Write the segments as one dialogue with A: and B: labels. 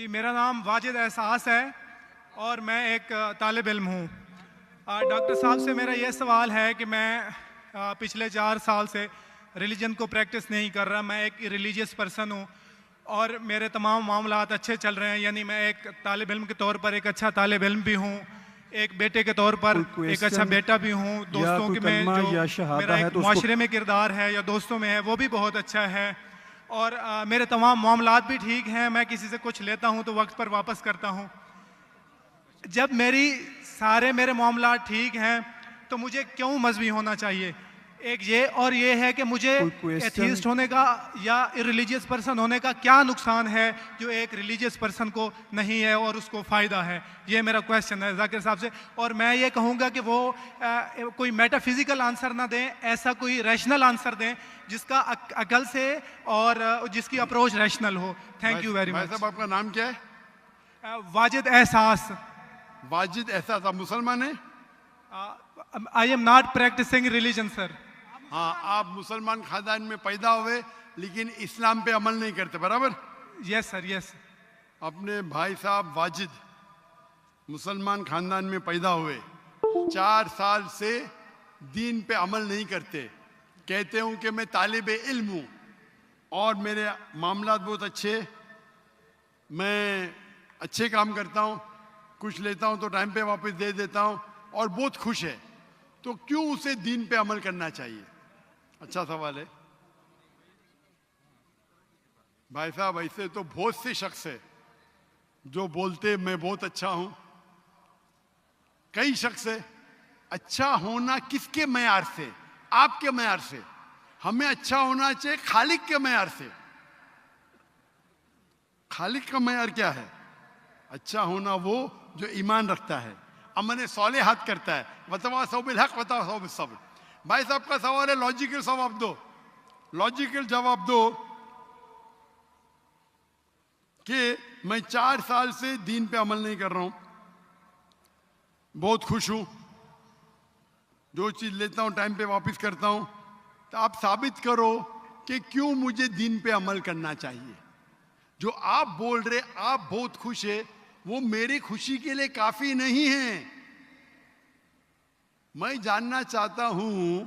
A: मेरा नाम वाजिद एहसास है और मैं एक तालिब इल्म हूँ। डॉक्टर साहब से मेरा ये सवाल है कि मैं पिछले 4 साल से रिलीजन को प्रैक्टिस नहीं कर रहा। मैं एक रिलीजियस पर्सन हूँ और मेरे तमाम मामलात अच्छे चल रहे हैं, यानी मैं एक तालिब इल्म के तौर पर एक अच्छा तालिब इल्म भी हूँ, एक बेटे के तौर पर एक अच्छा बेटा भी हूँ, दोस्तों के में जो मेरा एक माशरे में किरदार है या दोस्तों में है वो भी बहुत अच्छा है, और मेरे तमाम मामलात भी ठीक हैं। मैं किसी से कुछ लेता हूँ तो वक्त पर वापस करता हूँ। जब सारे मेरे मामलात ठीक हैं तो मुझे क्यों मजहबी होना चाहिए? एक ये और ये है कि मुझे एथीस्ट होने का या इरिलीजियस पर्सन होने का क्या नुकसान है जो एक रिलीजियस पर्सन को नहीं है और उसको फ़ायदा है? ये मेरा क्वेश्चन है जाकिर साहब से। और मैं ये कहूँगा कि वो कोई मेटाफिजिकल आंसर ना दें, ऐसा कोई रैशनल आंसर दें जिसका अकल से और जिसकी अप्रोच रैशनल हो। Thank you very much.
B: साहब आपका नाम क्या है?
A: वाजिद एहसास।
B: वाजिद एहसास, आप मुसलमान हैं?
A: I am not practicing religion sir.
B: हाँ, आप मुसलमान खानदान में पैदा हुए लेकिन इस्लाम पे अमल नहीं करते, बराबर?
A: Yes sir, yes.
B: अपने भाई साहब वाजिद मुसलमान खानदान में पैदा हुए, 4 साल से दीन पे अमल नहीं करते, कहते हूँ कि मैं तालिब इल्म हूँ और मेरे मामलात बहुत अच्छे, मैं अच्छे काम करता हूँ, कुछ लेता हूँ तो टाइम पे वापस दे देता हूँ और बहुत खुश है, तो क्यों उसे दीन पे अमल करना चाहिए? अच्छा सवाल है भाई साहब। ऐसे तो बहुत से शख्स है जो बोलते मैं बहुत अच्छा हूं। कई शख्स है। अच्छा होना किसके मैयार से? आपके मैयार से। हमें अच्छा होना चाहिए खालिक के मैयार से। खालिक का मैयार क्या है? अच्छा होना वो जो ईमान रखता है, अमल सालेहात करता है, वतवासौ बिल हक वतवासौ बिस सब्र। भाई साहब का सवाल है, लॉजिकल जवाब दो, लॉजिकल जवाब दो कि मैं 4 साल से दीन पे अमल नहीं कर रहा हूं, बहुत खुश हूं, जो चीज लेता हूं टाइम पे वापस करता हूं, तो आप साबित करो कि क्यों मुझे दीन पे अमल करना चाहिए। जो आप बोल रहे आप बहुत खुश है, वो मेरी खुशी के लिए काफी नहीं है। मैं जानना चाहता हूं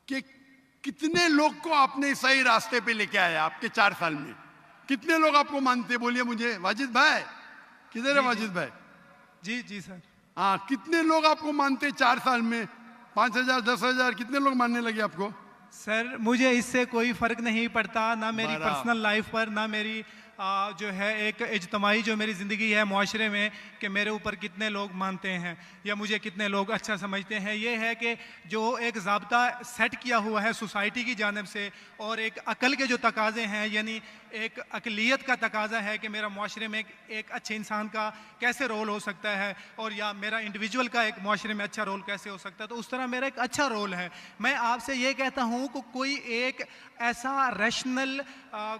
B: कि कितने लोग को आपने सही रास्ते पे लेके आया आपके 4 साल में? कितने लोग आपको मानते? बोलिए मुझे। वाजिद भाई किधर है? वाजिद भाई
A: जी जी सर।
B: हाँ, कितने लोग आपको मानते 4 साल में? 5,000 10,000 कितने लोग मानने लगे आपको?
A: सर मुझे इससे कोई फ़र्क नहीं पड़ता, ना मेरी पर्सनल लाइफ पर, ना मेरी जो है एक इज्तमाही जो मेरी ज़िंदगी है माशरे में, कि मेरे ऊपर कितने लोग मानते हैं या मुझे कितने लोग अच्छा समझते हैं। ये है कि जो एक ज़ाब्ता सेट किया हुआ है सोसाइटी की जानिब से और एक अकल के जो तकाज़े हैं, यानी एक अकलियत का तकाज़ा है कि मेरा माशरे में एक अच्छे इंसान का कैसे रोल हो सकता है और या मेरा इंडिविजुअल का एक माशरे में अच्छा रोल कैसे हो सकता है, तो उस तरह मेरा एक अच्छा रोल है। मैं आपसे ये कहता हूँ कि कोई एक ऐसा रैशनल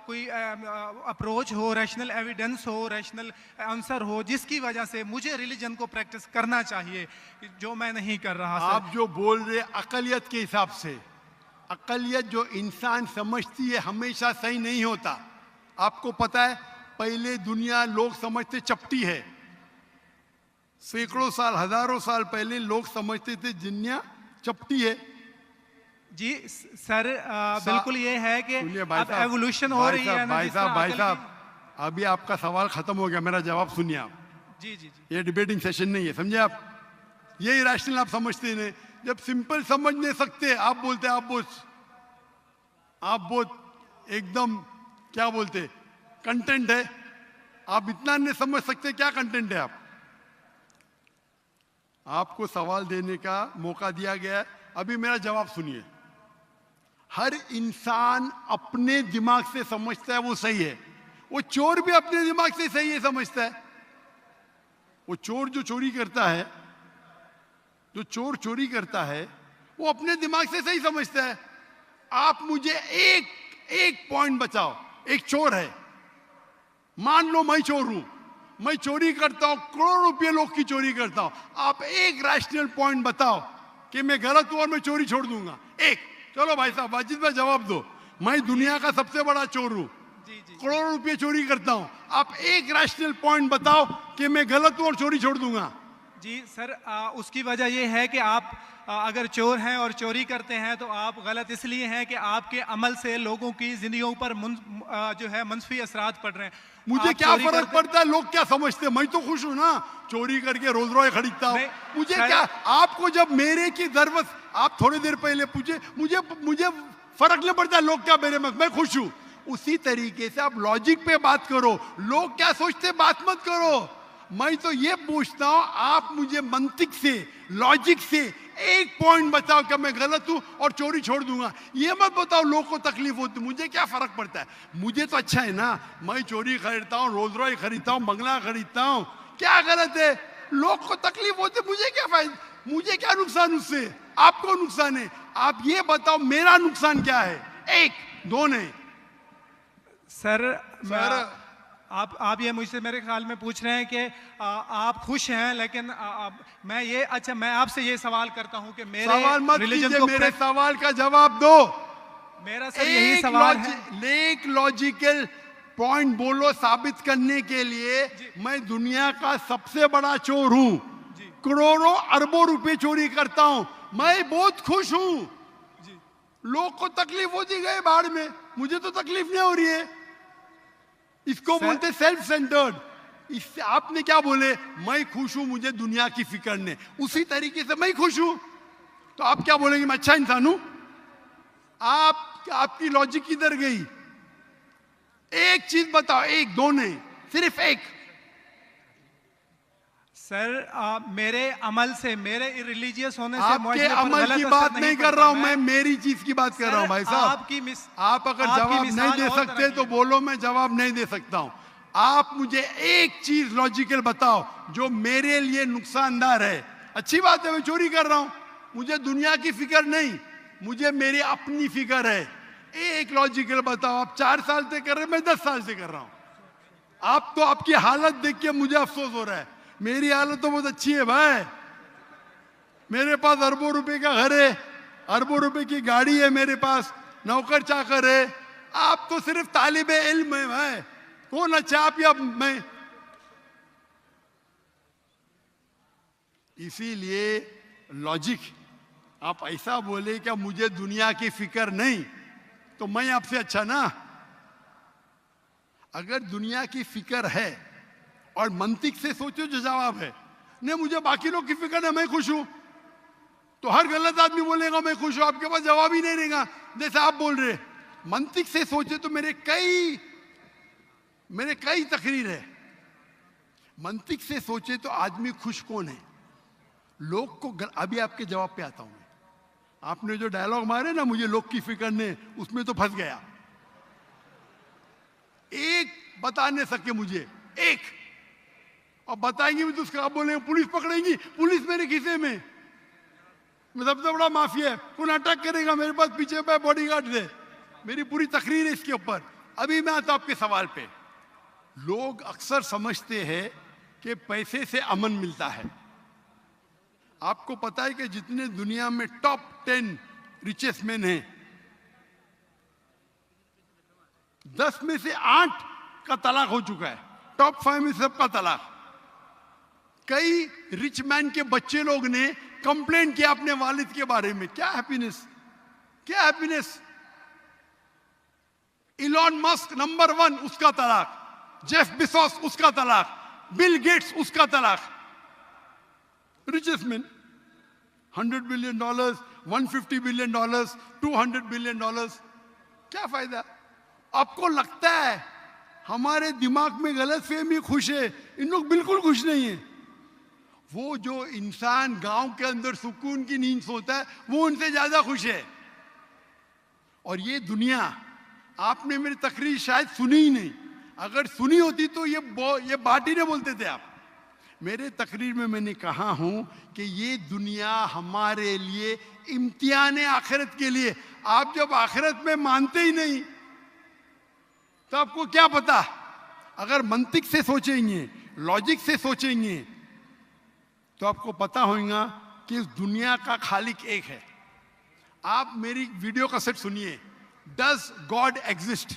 A: कोई अप्रोच हो, रैशनल एविडेंस हो, रैशनल आंसर हो जिसकी वजह से मुझे रिलीजन को प्रैक्टिस करना चाहिए, जो मैं नहीं कर रहा।
B: आप जो बोल रहे अकलियत के हिसाब से, अकलियत जो इंसान समझती है हमेशा सही नहीं होता। आपको पता है, पहले दुनिया लोग समझते चपटी है, सैकड़ों साल हजारों साल पहले लोग समझते थे दुनिया चपटी है।
A: जी सर, बिल्कुल ये है कि अब एवोल्यूशन हो रही है ना।
B: भाई साहब अभी आपका सवाल खत्म हो गया, मेरा जवाब सुनिए आप।
A: जी जी जी।
B: ये डिबेटिंग सेशन नहीं है, समझे आप? ये रैशनल आप समझते नहीं। जब सिंपल समझ नहीं सकते आप बोलते आप बहुत एकदम क्या बोलते कंटेंट है। आप इतना नहीं समझ सकते क्या कंटेंट है। आपको सवाल देने का मौका दिया गया है, अभी मेरा जवाब सुनिए। हर इंसान अपने दिमाग से समझता है वो सही है। वो चोर भी अपने दिमाग से सही है समझता है। वो चोर जो चोरी करता है, वो अपने दिमाग से सही समझता है। आप मुझे एक पॉइंट बताओ। एक चोर है, मान लो मैं चोर हूं, मैं चोरी करता हूं, करोड़ों रुपये लोग की चोरी करता हूं। आप एक रैशनल पॉइंट बताओ कि मैं गलत हूं और मैं चोरी छोड़ दूंगा। एक। चलो भाई साहब, वाजिद भाई जवाब दो। मैं दुनिया का सबसे बड़ा चोर हूं, करोड़ों रुपए चोरी करता हूं, आप एक रैशनल पॉइंट बताओ कि मैं गलत हूं और चोरी छोड़ दूंगा।
A: जी सर, उसकी वजह ये है कि आप अगर चोर हैं और चोरी करते हैं तो आप गलत इसलिए हैं कि आपके अमल से लोगों की जिंदगियों पर जो है मंफी असरात पड़ रहे हैं।
B: मुझे क्या फर्क पड़ता है लोग क्या समझते हैं, मैं तो खुश हूं ना, चोरी करके रोज रोज खरीदता हूं। मुझे क्या, आपको जब मेरे की जरूरत, आप थोड़ी देर पहले पूछे, मुझे फर्क नहीं पड़ता लोग क्या मेरे में, मैं खुश हूं। उसी तरीके से आप लॉजिक पे बात करो, लोग क्या सोचते बात मत करो। मैं तो ये पूछता हूं, आप मुझे मंतिक से, लॉजिक से एक पॉइंट बताओ कि मैं गलत हूं और चोरी छोड़ दूंगा। ये मत बताओ लोग को तकलीफ होती, मुझे क्या फर्क पड़ता है, मुझे तो अच्छा है ना, मैं चोरी खरीदता हूं, रोज रोज खरीदता हूं, बंगला खरीदता हूं, क्या गलत है? लोग को तकलीफ होती, मुझे क्या फायदा, मुझे क्या नुकसान उससे, आपको नुकसान है। आप ये बताओ मेरा नुकसान क्या है, एक दो नहीं।
A: सर आप ये मुझसे मेरे ख्याल में पूछ रहे हैं कि आप खुश हैं, लेकिन मैं ये, अच्छा मैं आपसे ये सवाल करता हूं कि मेरे
B: सवाल मत
A: रिलीजन
B: कीजिए,
A: को
B: मेरे सवाल का जवाब दो।
A: मेरा सर यही सवाल है।
B: एक लॉजिकल पॉइंट बोलो साबित करने के लिए। मैं दुनिया का सबसे बड़ा चोर हूं, करोड़ों अरबों रुपए चोरी करता हूं, मैं बहुत खुश हूं। लोग को तकलीफ होती गई बाढ़ में, मुझे तो तकलीफ नहीं हो रही है। इसको बोलते सेल्फ सेंटर्ड। इससे आपने क्या बोले, मैं खुश हूं, मुझे दुनिया की फिक्र नहीं, उसी तरीके से मैं खुश हूं, तो आप क्या बोलेंगे मैं अच्छा इंसान हूं? आपकी लॉजिक किधर गई? एक चीज बताओ, एक दो नहीं, सिर्फ एक।
A: सर मेरे अमल से, मेरे रिलीजियस होने से,
B: आपके अमल की बात नहीं कर रहा हूं मैं, मेरी चीज की बात कर रहा हूं भाई साहब। आप अगर जवाब नहीं दे सकते तो बोलो, मैं जवाब नहीं दे सकता हूं। आप मुझे एक चीज लॉजिकल बताओ जो मेरे लिए नुकसानदार है। अच्छी बात है, मैं चोरी कर रहा हूं, मुझे दुनिया की फिक्र नहीं, मुझे मेरी अपनी फिक्र है। एक लॉजिकल बताओ। आप 4 साल से कर रहे हैं, मैं 10 साल से कर रहा हूं। आप तो, आपकी हालत देख के मुझे अफसोस हो रहा है, मेरी हालत तो बहुत अच्छी है भाई। मेरे पास अरबों रुपए का घर है, अरबों रुपए की गाड़ी है मेरे पास, नौकर चाकर है। आप तो सिर्फ तालिबे इल्म है भाई, कौन अच्छा आप या मैं? इसीलिए लॉजिक, आप ऐसा बोले क्या मुझे दुनिया की फिक्र नहीं, तो मैं आपसे अच्छा ना। अगर दुनिया की फिक्र है और मंतिक से सोचो जो जवाब है, नहीं मुझे बाकी लोग की फिक्र है, मैं खुश हूं, तो हर गलत आदमी बोलेगा मैं खुश हूं, आपके पास जवाब ही नहीं रहेगा जैसे आप बोल रहे। मंतिक से सोचे तो मेरे कई तकरीर है। मंतिक से सोचे तो आदमी खुश कौन है? लोग को अभी आपके जवाब पे आता हूं मैं। आपने जो डायलॉग मारे ना, मुझे लोग की फिक्र नहीं, उसमें तो फंस गया। एक बता नहीं सके मुझे, एक, और बताएंगे भी तो उसका आप बोलेंगे पुलिस पकड़ेगी, पुलिस मेरे खीसे में, मैं सबसे बड़ा माफिया है, कौन अटैक करेगा, मेरे पास पीछे पे बॉडीगार्ड है। मेरी पूरी तकरीर है इसके ऊपर। अभी मैं आता हूं आपके सवाल पे। लोग अक्सर समझते हैं कि पैसे से अमन मिलता है। आपको पता है कि जितने दुनिया में टॉप 10 रिचेस्ट मैन हैं, 10 में से 8 का तलाक हो चुका है, टॉप 5 में सबका तलाक। कई रिच मैन के बच्चे लोग ने कंप्लेंट किया अपने वालिद के बारे में, क्या हैप्पीनेस, क्या हैप्पीनेस। इलॉन मस्क नंबर 1, उसका तलाक। जेफ बेजोस उसका तलाक। बिल गेट्स उसका तलाक। Richest man, $100 billion, $150 billion, $200 billion, क्या फायदा? आपको लगता है हमारे दिमाग में गलत फहमी, खुश है, इन लोग बिल्कुल खुश नहीं है। वो जो इंसान गांव के अंदर सुकून की नींद सोता है, वो उनसे ज्यादा खुश है। और ये दुनिया, आपने मेरी तकरीर शायद सुनी ही नहीं, अगर सुनी होती तो ये बात ही नहीं बोलते थे आप। मेरे तकरीर में मैंने कहा हूं कि ये दुनिया हमारे लिए इम्तिहान है आखिरत के लिए। आप जब आखिरत में मानते ही नहीं तो आपको क्या पता? अगर मंतिक से सोचेंगे, लॉजिक से सोचेंगे, तो आपको पता होगा कि इस दुनिया का खालिक एक है। आप मेरी वीडियो कैसेट सुनिए, does God exist?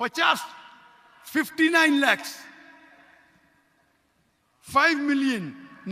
B: 59 lakhs 5 million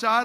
B: 4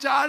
B: 4